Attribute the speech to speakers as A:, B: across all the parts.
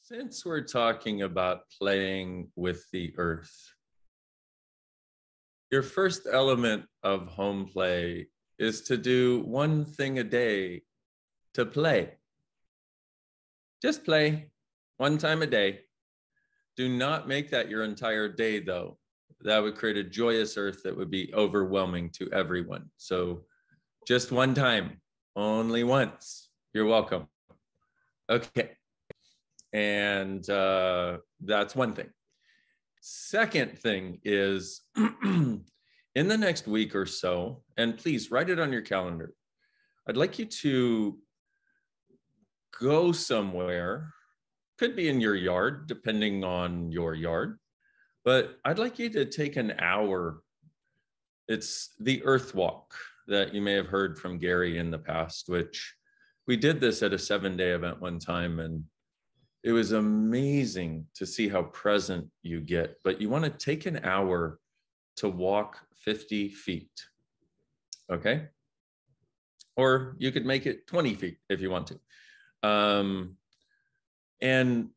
A: Since we're talking about playing with the earth, your first element of home play is to do one thing a day to play. Just play one time a day. Do not make that your entire day, though. That would create a joyous earth that would be overwhelming to everyone. So just one time, only once. You're welcome. Okay. And that's one thing. Second thing is in the next week or so, and please write it on your calendar, I'd like you to go somewhere, could be in your yard, depending on your yard, but I'd like you to take an hour. It's the Earth Walk that you may have heard from Gary in the past, which we did this at a 7-day event one time, and it was amazing to see how present you get. But you want to take an hour to walk 50 feet, okay? Or you could make it 20 feet if you want to. And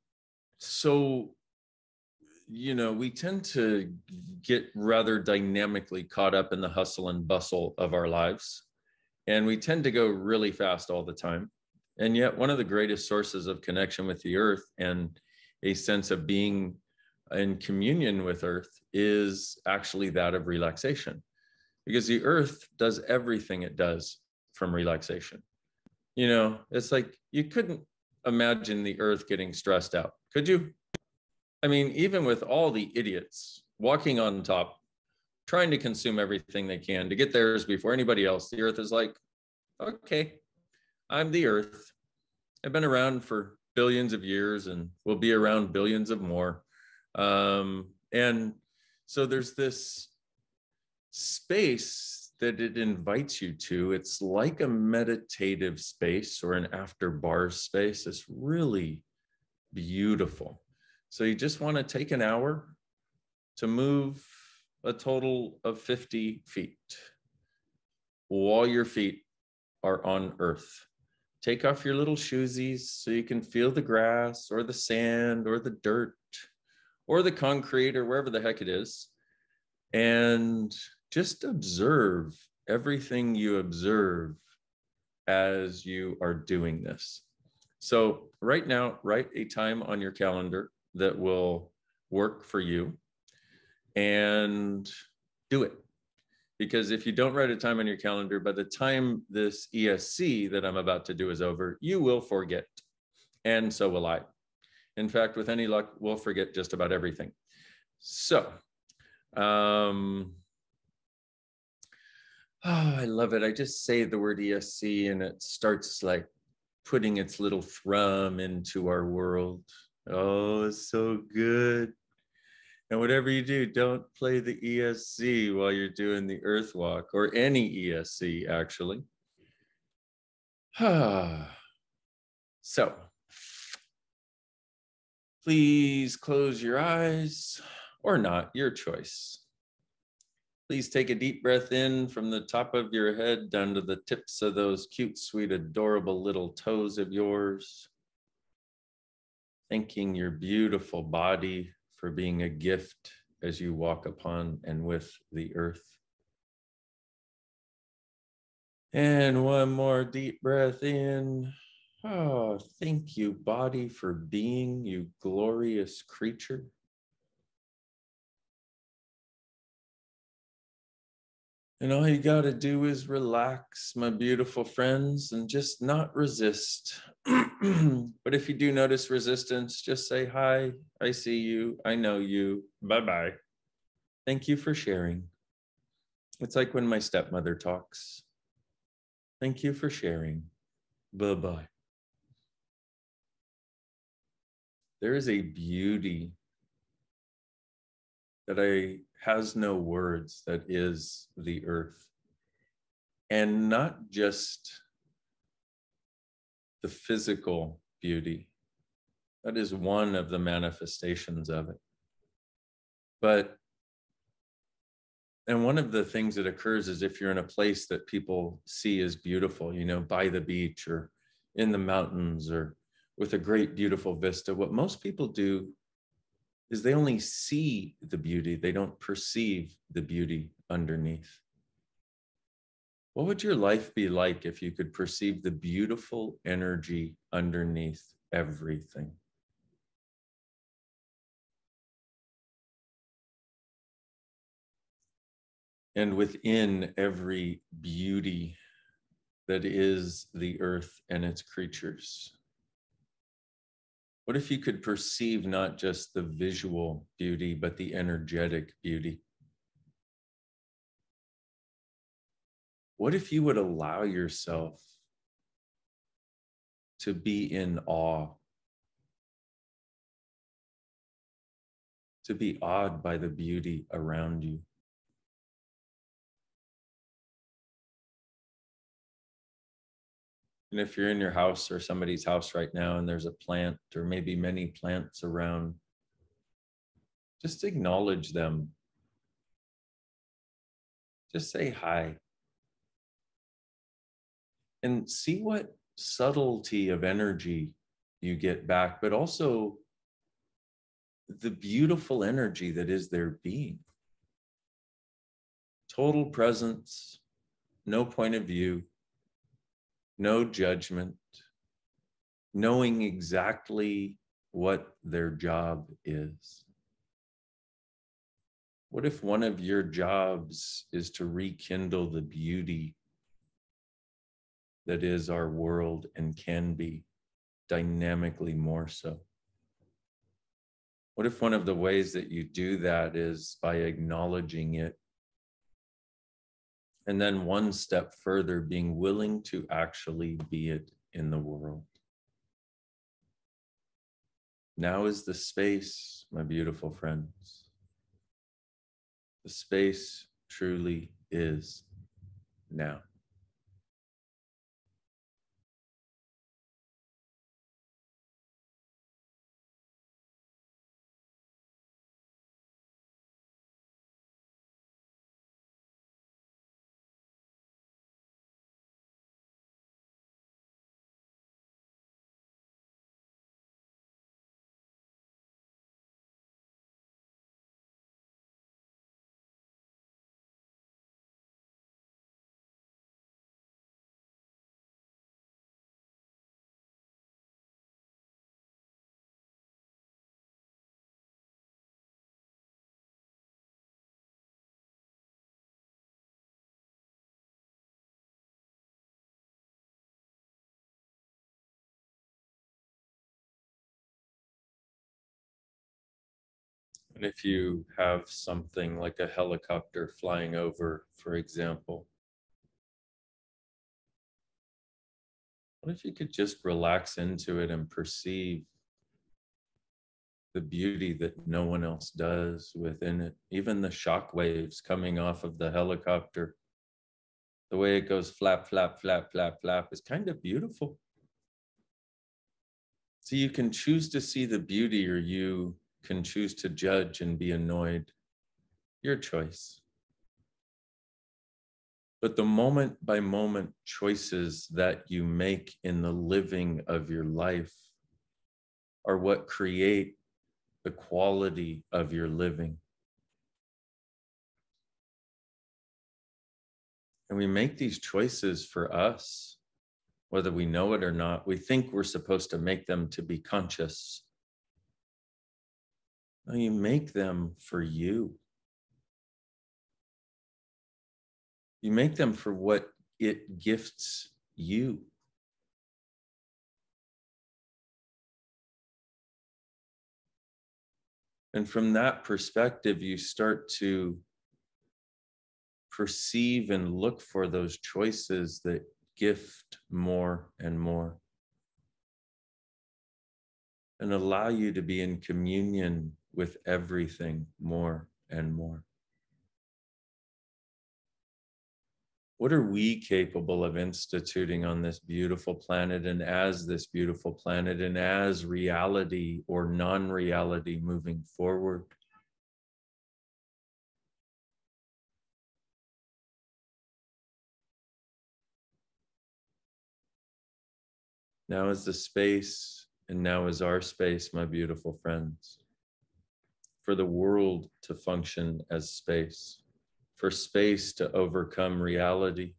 A: so, we tend to get rather dynamically caught up in the hustle and bustle of our lives. And we tend to go really fast all the time. And yet one of the greatest sources of connection with the earth and a sense of being in communion with earth is actually that of relaxation, because the earth does everything it does from relaxation. It's like you couldn't imagine the earth getting stressed out, could you? I mean, even with all the idiots walking on top, trying to consume everything they can to get theirs before anybody else, the earth is like, okay, I'm the earth. I've been around for billions of years and will be around billions of more. And so there's this space that it invites you to. It's like a meditative space or an after bars space. It's really beautiful. So you just want to take an hour to move a total of 50 feet while your feet are on earth. Take off your little shoesies so you can feel the grass or the sand or the dirt or the concrete or wherever the heck it is. And just observe everything you observe as you are doing this. So right now, write a time on your calendar that will work for you and do it. Because if you don't write a time on your calendar, by the time this ESC that I'm about to do is over, you will forget. And so will I. In fact, with any luck, we'll forget just about everything. So, I love it. I just say the word ESC and it starts like putting its little thrum into our world. Oh, it's so good. And whatever you do, don't play the ESC while you're doing the Earth Walk or any ESC, actually. So, please close your eyes or not, your choice. Please take a deep breath in from the top of your head down to the tips of those cute, sweet, adorable little toes of yours. Thanking your beautiful body for being a gift as you walk upon and with the earth. And one more deep breath in. Oh, thank you, body, for being, you glorious creature. And all you got to do is relax, my beautiful friends, and just not resist. But if you do notice resistance, just say, hi, I see you, I know you, bye-bye. Thank you for sharing. It's like when my stepmother talks. Thank you for sharing. Bye-bye. There is a beauty that has no words, that is the earth. And not just the physical beauty. That is one of the manifestations of it. And one of the things that occurs is if you're in a place that people see as beautiful, by the beach or in the mountains or with a great, beautiful vista. What most people do is they only see the beauty, they don't perceive the beauty underneath. What would your life be like if you could perceive the beautiful energy underneath everything? And within every beauty that is the earth and its creatures? What if you could perceive not just the visual beauty, but the energetic beauty? What if you would allow yourself to be in awe, to be awed by the beauty around you? And if you're in your house or somebody's house right now and there's a plant or maybe many plants around, just acknowledge them. Just say hi. And see what subtlety of energy you get back, but also the beautiful energy that is their being. Total presence, no point of view, no judgment, knowing exactly what their job is. What if one of your jobs is to rekindle the beauty that is our world and can be dynamically more so? What if one of the ways that you do that is by acknowledging it, and then one step further, being willing to actually be it in the world? Now is the space, my beautiful friends. The space truly is now. And if you have something like a helicopter flying over, for example, what if you could just relax into it and perceive the beauty that no one else does within it? Even the shock waves coming off of the helicopter, the way it goes flap, flap, flap, flap, flap is kind of beautiful. So you can choose to see the beauty, or you can choose to judge and be annoyed. Your choice. But the moment by moment choices that you make in the living of your life are what create the quality of your living. And we make these choices for us, whether we know it or not. We think we're supposed to make them to be conscious. No, you make them for you. You make them for what it gifts you. And from that perspective, you start to perceive and look for those choices that gift more and more, and allow you to be in communion with everything more and more. What are we capable of instituting on this beautiful planet, and as this beautiful planet, and as reality or non-reality moving forward? Now is the space And now is our space, my beautiful friends, for the world to function as space, for space to overcome reality,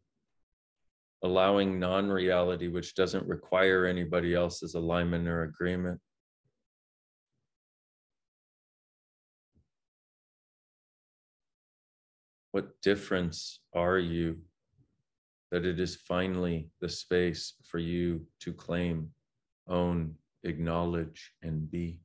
A: allowing non-reality, which doesn't require anybody else's alignment or agreement. What difference are you that it is finally the space for you to claim, own, acknowledge, and be?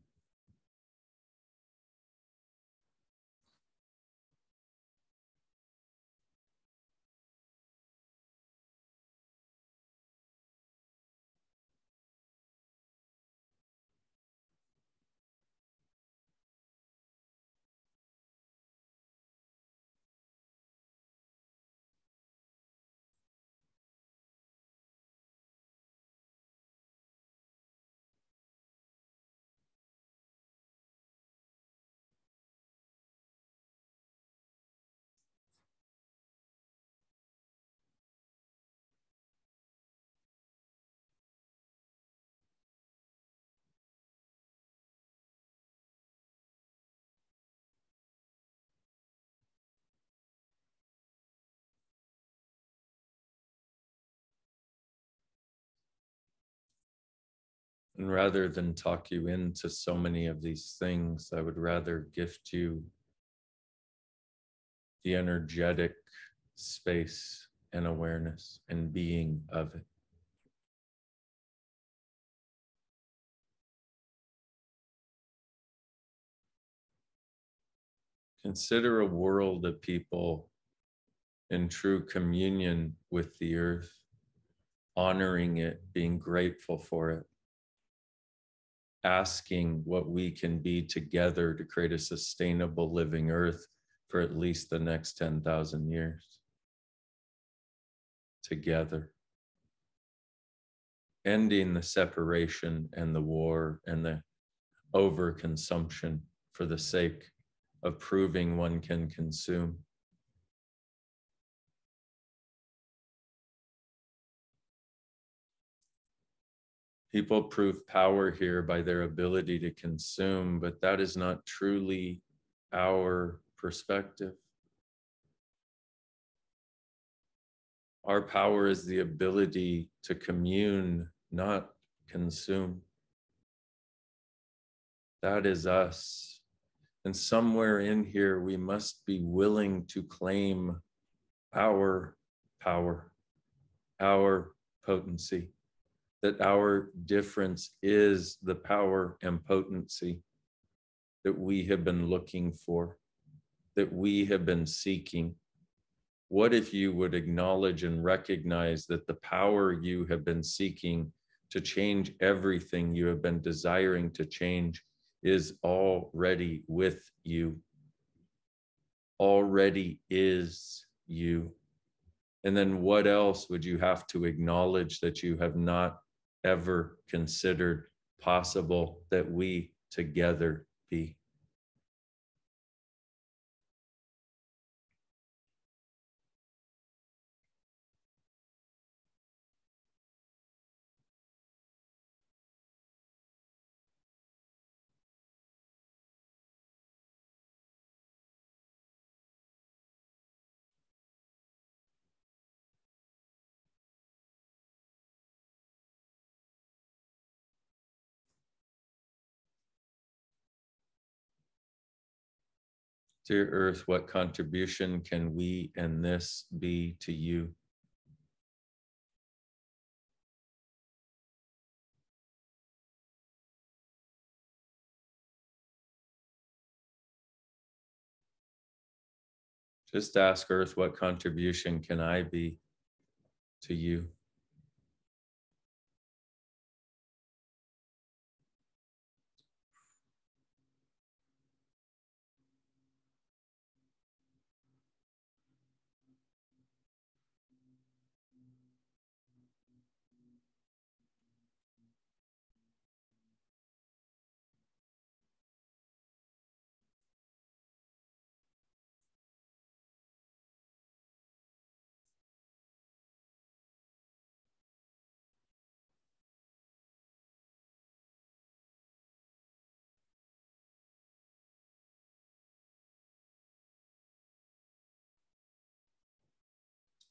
A: And rather than talk you into so many of these things, I would rather gift you the energetic space and awareness and being of it. Consider a world of people in true communion with the earth, honoring it, being grateful for it, asking what we can be together to create a sustainable living earth for at least the next 10,000 years. Together. Ending the separation and the war and the overconsumption for the sake of proving one can consume. People prove power here by their ability to consume, but that is not truly our perspective. Our power is the ability to commune, not consume. That is us. And somewhere in here, we must be willing to claim our power, our potency, that our difference is the power and potency that we have been looking for, that we have been seeking. What if you would acknowledge and recognize that the power you have been seeking to change everything you have been desiring to change is already with you, already is you? And then what else would you have to acknowledge that you have not ever considered possible that we together be? Dear Earth, what contribution can we and this be to you? Just ask Earth, what contribution can I be to you?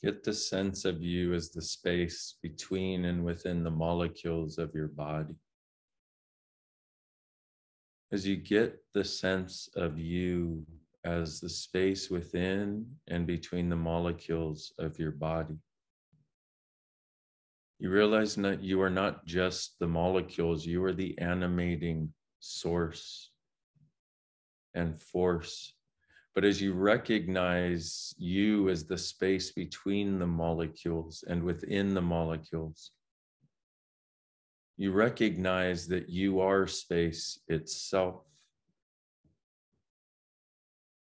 A: Get the sense of you as the space between and within the molecules of your body. As you get the sense of you as the space within and between the molecules of your body, you realize that you are not just the molecules, you are the animating source and force. But as you recognize you as the space between the molecules and within the molecules, you recognize that you are space itself,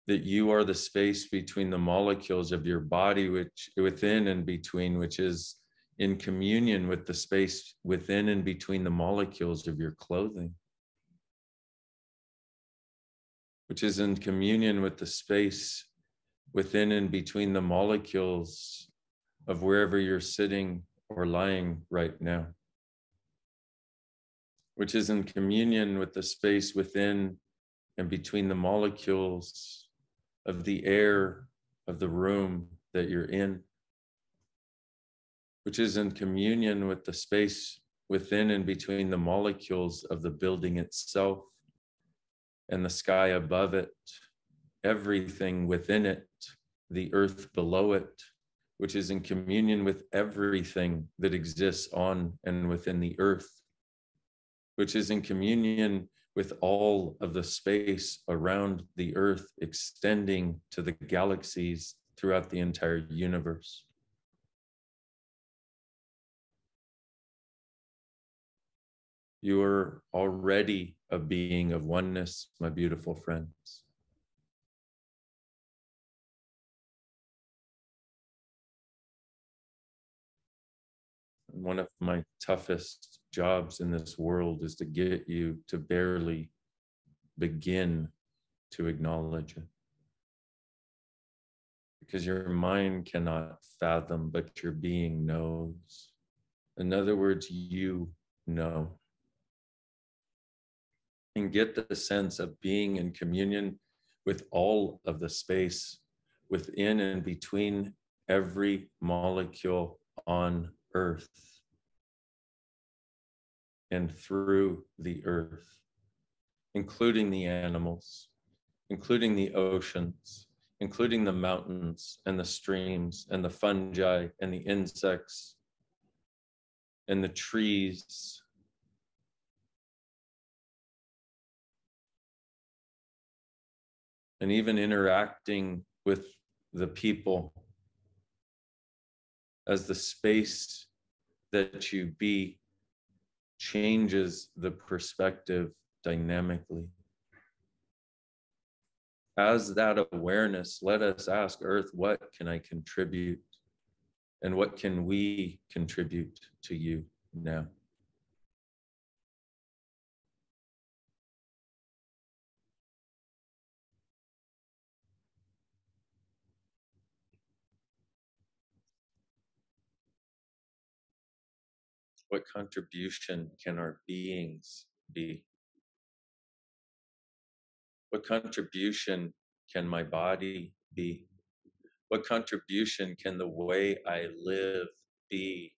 A: that you are the space between the molecules of your body, which within and between, which is in communion with the space within and between the molecules of your clothing, which is in communion with the space within and between the molecules of wherever you're sitting or lying right now, which is in communion with the space within and between the molecules of the air of the room that you're in, which is in communion with the space within and between the molecules of the building itself and the sky above it, everything within it, the earth below it, which is in communion with everything that exists on and within the earth, which is in communion with all of the space around the earth, extending to the galaxies throughout the entire universe. You are already a being of oneness, my beautiful friends. And one of my toughest jobs in this world is to get you to barely begin to acknowledge it. Because your mind cannot fathom, but your being knows. In other words, you know. And get the sense of being in communion with all of the space within and between every molecule on earth and through the earth, including the animals, including the oceans, including the mountains and the streams and the fungi and the insects and the trees. And even interacting with the people as the space that you be changes the perspective dynamically. As that awareness, let us ask Earth, what can I contribute? And what can we contribute to you now? What contribution can our beings be? What contribution can my body be? What contribution can the way I live be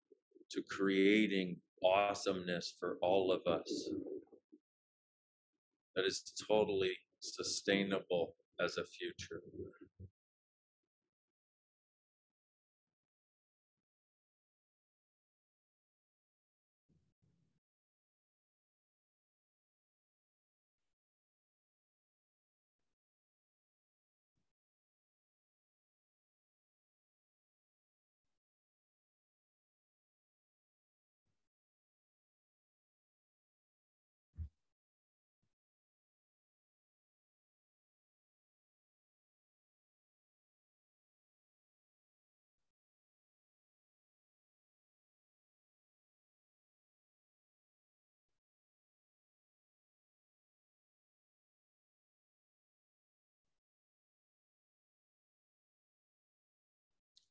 A: to creating awesomeness for all of us that is totally sustainable as a future?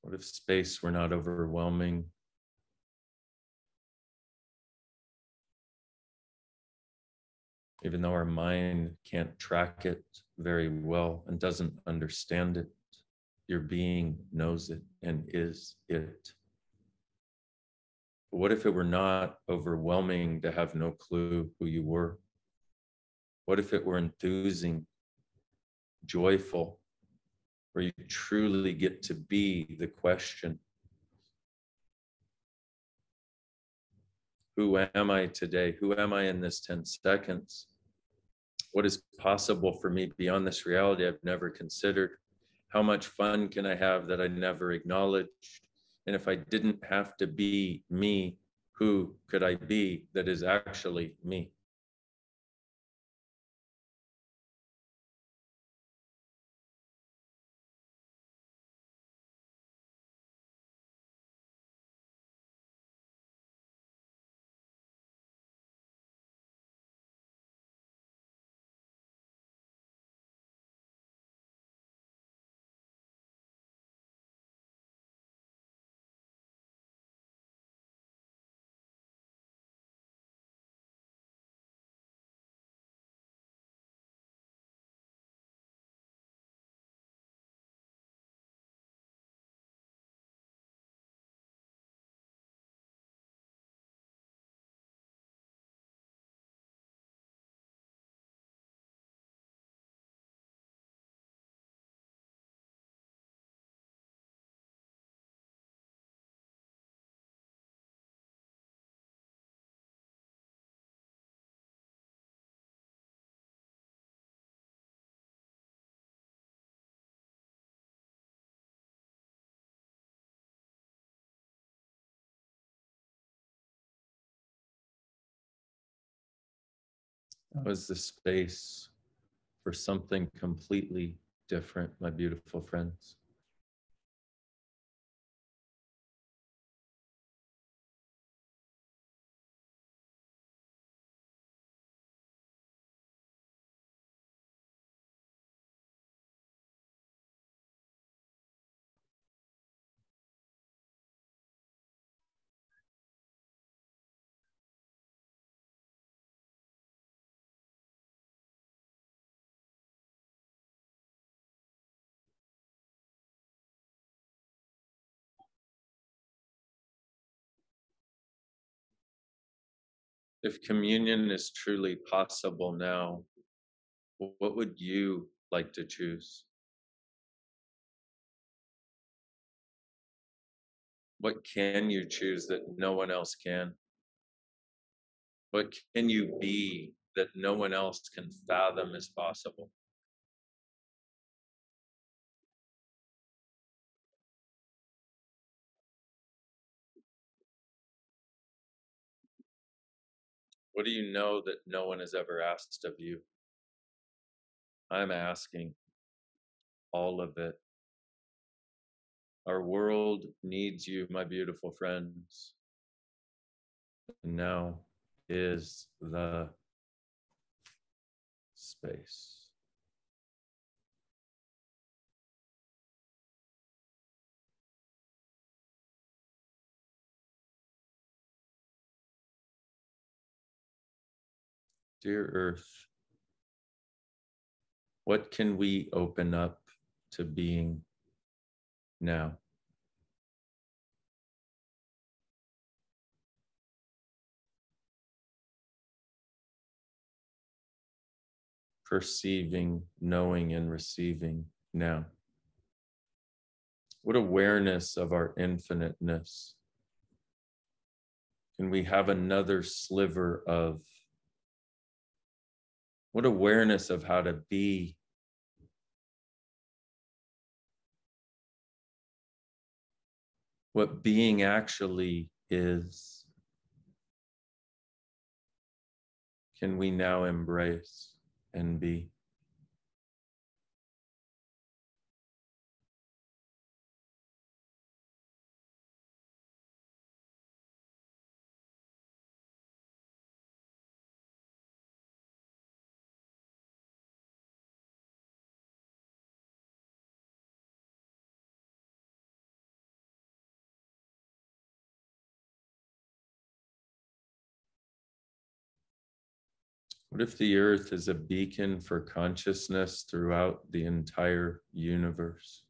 A: What if space were not overwhelming? Even though our mind can't track it very well and doesn't understand it. Your being knows it and is it. But what if it were not overwhelming to have no clue who you were? What if it were enthusing, joyful, where you truly get to be the question? Who am I today? Who am I in this 10 seconds? What is possible for me beyond this reality I've never considered? How much fun can I have that I never acknowledged? And if I didn't have to be me, who could I be that is actually me? That was the space for something completely different, my beautiful friends. If communion is truly possible now, what would you like to choose? What can you choose that no one else can? What can you be that no one else can fathom is possible? What do you know that no one has ever asked of you? I'm asking all of it. Our world needs you, my beautiful friends. And now is the space. Dear Earth, what can we open up to being now? Perceiving, knowing, and receiving now. What awareness of our infiniteness. Can we have another sliver of what awareness of how to be? What being actually is? Can we now embrace and be? What if the earth is a beacon for consciousness throughout the entire universe?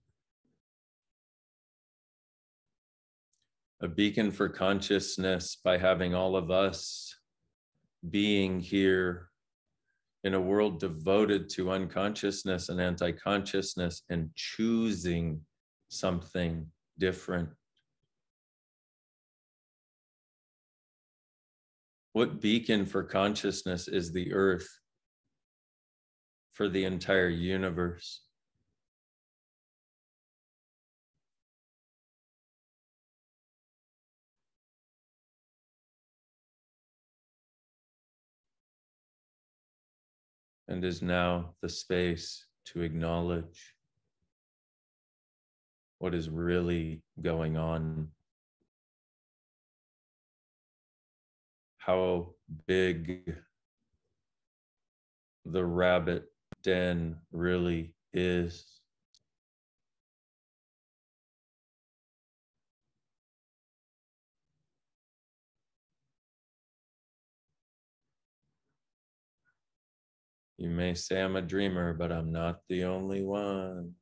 A: a beacon for consciousness by having all of us being here in a world devoted to unconsciousness and anti-consciousness and choosing something different. What beacon for consciousness is the earth for the entire universe? And is now the space to acknowledge what is really going on. How big the rabbit den really is. You may say I'm a dreamer, but I'm not the only one.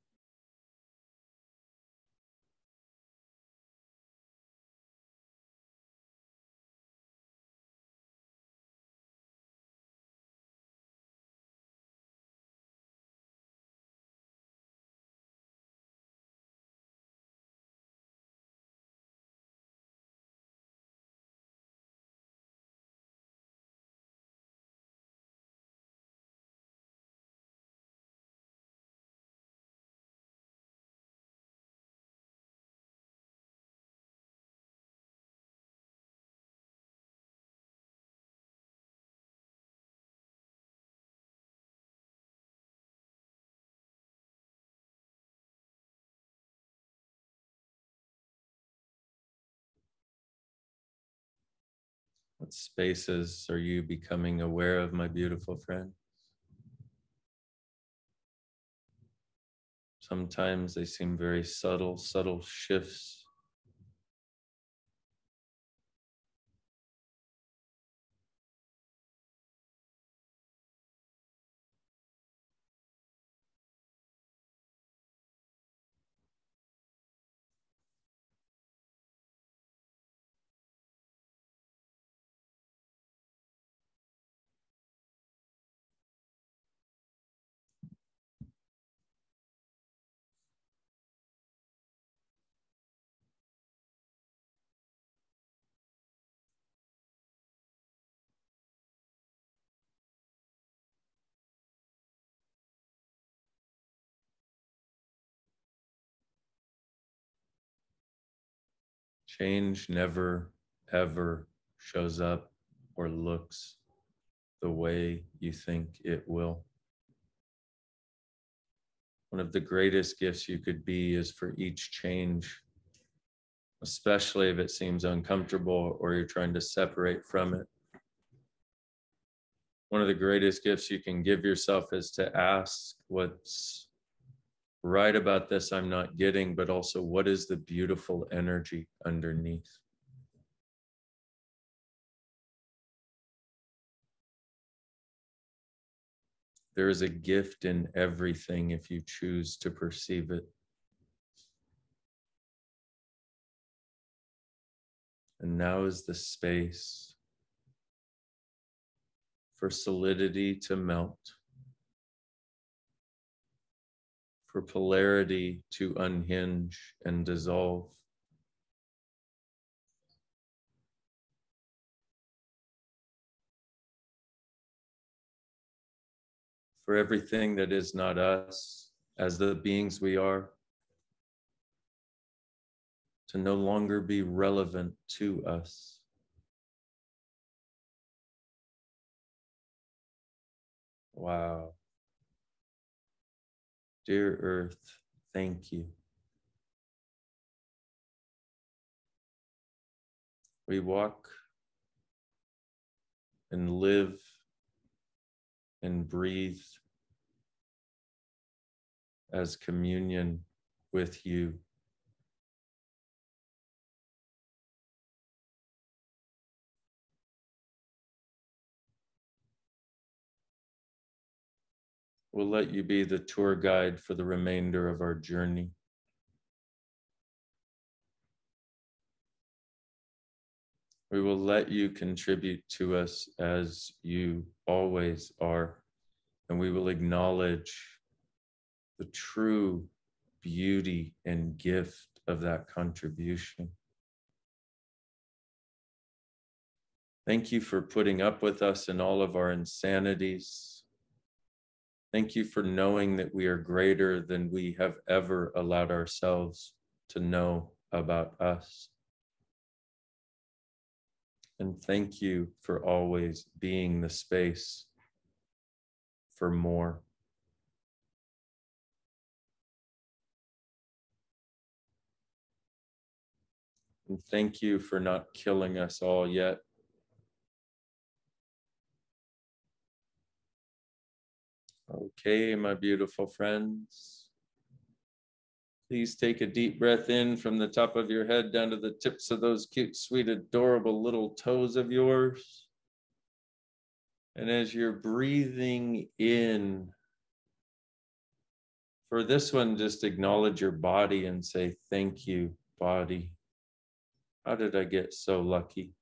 A: What spaces are you becoming aware of, my beautiful friend? Sometimes they seem very subtle, subtle shifts. Change never, ever shows up or looks the way you think it will. One of the greatest gifts you could be is for each change, especially if it seems uncomfortable or you're trying to separate from it. One of the greatest gifts you can give yourself is to ask what's right about this I'm not getting, but also what is the beautiful energy underneath? There is a gift in everything if you choose to perceive it. And now is the space for solidity to melt, for polarity to unhinge and dissolve. For everything that is not us, as the beings we are, to no longer be relevant to us. Wow. Dear Earth, thank you. We walk and live and breathe as communion with you. We'll let you be the tour guide for the remainder of our journey. We will let you contribute to us as you always are, and we will acknowledge the true beauty and gift of that contribution. Thank you for putting up with us in all of our insanities. Thank you for knowing that we are greater than we have ever allowed ourselves to know about us. And thank you for always being the space for more. And thank you for not killing us all yet. Okay, my beautiful friends. Please take a deep breath in from the top of your head down to the tips of those cute, sweet, adorable little toes of yours. And as you're breathing in, for this one, just acknowledge your body and say, thank you, body. How did I get so lucky?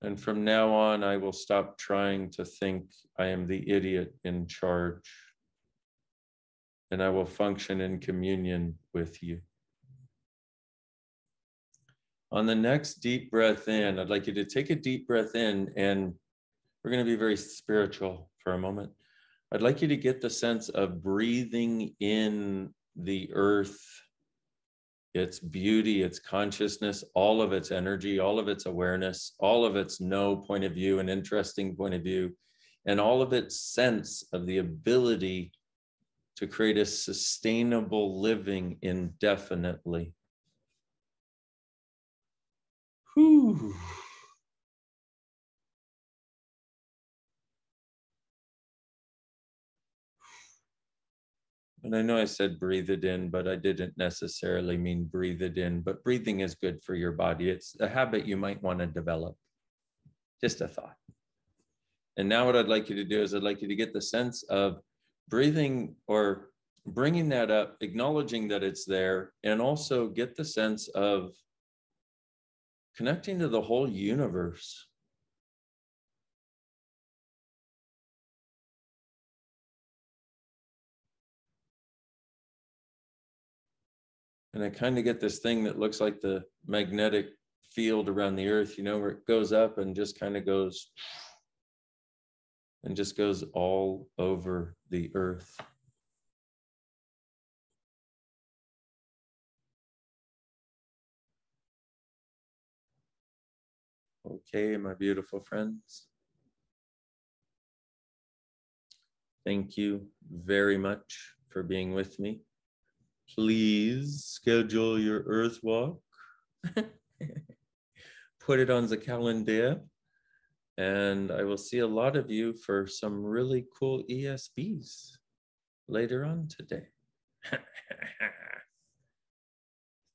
A: And from now on, I will stop trying to think I am the idiot in charge. And I will function in communion with you. On the next deep breath in, I'd like you to take a deep breath in, and we're going to be very spiritual for a moment. I'd like you to get the sense of breathing in the earth, its beauty, its consciousness, all of its energy, all of its awareness, all of its no point of view, an interesting point of view, and all of its sense of the ability to create a sustainable living indefinitely. Whew. And I know I said breathe it in, but I didn't necessarily mean breathe it in, but breathing is good for your body. It's a habit you might want to develop. Just a thought. And now what I'd like you to do is I'd like you to get the sense of breathing or bringing that up, acknowledging that it's there, and also get the sense of connecting to the whole universe. And I kind of get this thing that looks like the magnetic field around the earth, you know, where it goes up and just kind of goes and just goes all over the earth. Okay, my beautiful friends. Thank you very much for being with me. Please schedule your earth walk. Put it on the calendar. And I will see a lot of you for some really cool ESBs later on today.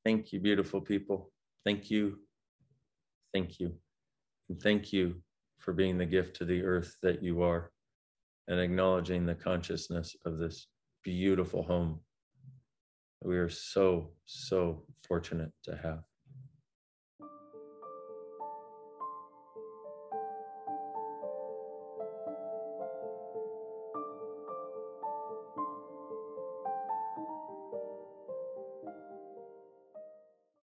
A: Thank you, beautiful people. Thank you. Thank you. And thank you for being the gift to the earth that you are and acknowledging the consciousness of this beautiful home we are so, so fortunate to have.